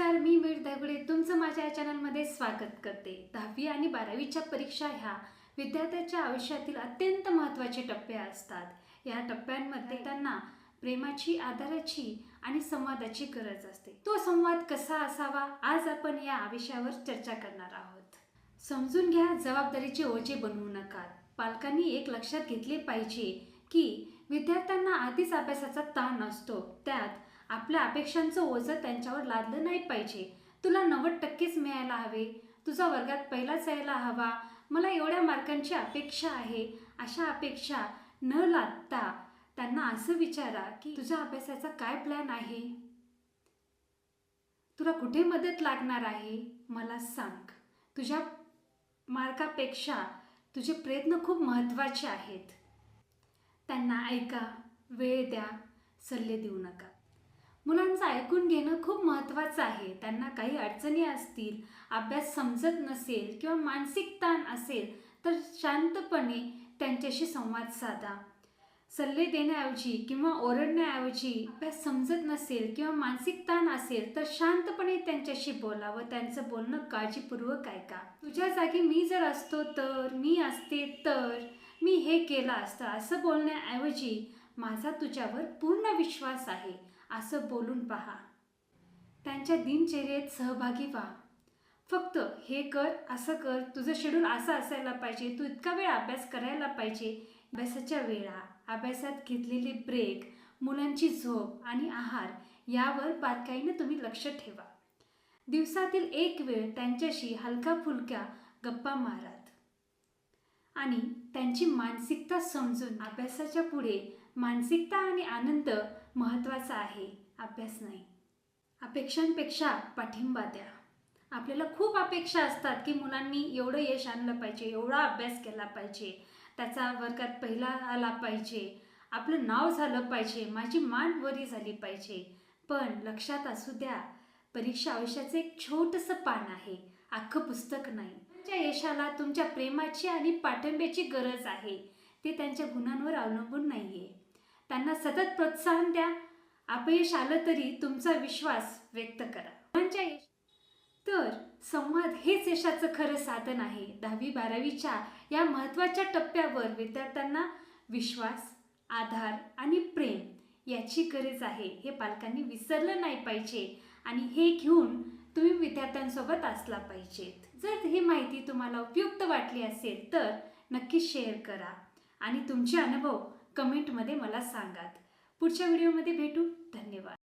नमस्कार, मी मीर दगडे तुमचं माझ्या या चॅनलमध्ये स्वागत करते। 10वी आणि 12वीच्या परीक्षा ह्या विद्यार्थ्यांच्या आयुष्यातील अत्यंत महत्त्वाचे टप्पे असतात। या टप्प्यांमध्ये त्यांना प्रेमाची, आदराची आणि संवादाची गरज असते। तो संवाद कसा असावा, आज आपण या विषयावर चर्चा करणार आहोत। समजून घ्या, जबाबदारीचे ओझे बनवू नका। पालकांनी एक लक्षात घेतले पाहिजे की विद्यार्थ्यांना आधीच अभ्यासाचा ताण असतो, त्यात आपल्या अपेक्षांचं ओझं त्यांच्यावर लादलं नाही पाहिजे। तुला 90%च मिळायला हवे, तुझा वर्गात पहिलाच यायला हवा, मला एवढ्या मार्कांची अपेक्षा आहे, अशा अपेक्षा न लादता त्यांना असं विचारा की तुझा अभ्यासाचा काय प्लॅन आहे, तुला कुठे मदत लागणार आहे मला सांग। तुझ्या मार्कापेक्षा तुझे प्रयत्न खूप महत्त्वाचे आहेत। त्यांना ऐका, वेळ द्या, सल्ले देऊ नका। मुलांचं ऐकून घेणं खूप महत्त्वाचं आहे। त्यांना काही अडचणी असतील, अभ्यास समजत नसेल किंवा मानसिक ताण असेल तर शांतपणे त्यांच्याशी संवाद साधा। सल्ले देण्याऐवजी किंवा ओरडण्याऐवजी, अभ्यास समजत नसेल किंवा मानसिक ताण असेल तर शांतपणे त्यांच्याशी बोला व त्यांचं बोलणं काळजीपूर्वक ऐका। तुझ्या जागी मी जर असतो तर, मी असते तर, मी हे केलं असतं असं बोलण्याऐवजी, माझा तुझ्यावर पूर्ण विश्वास आहे असं बोलून पहा। त्यांच्या दिनचर्येत सहभागी व्हा। फक्त हे कर, असं कर, तुझं शेड्यूल असं असायला पाहिजे, तू इतका वेळ अभ्यास करायला पाहिजे, अभ्यासाच्या वेळा, अभ्यासात घेतलेले ब्रेक, मुलांची झोप आणि आहार यावर बारकाईने तुम्ही लक्ष ठेवा। दिवसातील एक वेळ त्यांच्याशी हलका फुलक्या गप्पा मारात आणि त्यांची मानसिकता समजून, अभ्यासाच्या पुढे मानसिकता आणि आनंद महत्त्वाचा आहे, अभ्यास नाही। अपेक्षांपेक्षा पाठिंबा द्या। आपल्याला खूप अपेक्षा असतात की मुलांनी एवढं यश आणलं पाहिजे, एवढा अभ्यास केला पाहिजे, त्याचा वर्गात पहिला आला पाहिजे, आपलं नाव झालं पाहिजे, माझी मान वरी झाली पाहिजे। पण लक्षात असू द्या, परीक्षा आयुष्याचं एक छोटंसं पान आहे, अख्खं पुस्तक नाही। तुमच्या यशाला तुमच्या प्रेमाची आणि पाठिंब्याची गरज आहे, ते त्यांच्या गुणांवर अवलंबून नाहीये। त्यांना सतत प्रोत्साहन द्या। अपयश आलं तरी तुमचा विश्वास व्यक्त करा। तर संवाद हेच यशाचं खरं साधन आहे। 10वी-12वीच्या या महत्त्वाच्या टप्प्यावर विद्यार्थ्यांना विश्वास, आधार आणि प्रेम याची गरज आहे, हे पालकांनी विसरलं नाही पाहिजे आणि हे घेऊन तुम्ही विद्यार्थ्यांसोबत असला पाहिजेत। जर ही माहिती तुम्हाला उपयुक्त वाटली असेल तर नक्की शेअर करा आणि तुमचे अनुभव कमेंटमध्ये मला सांगा। पुढच्या व्हिडिओमध्ये भेटू।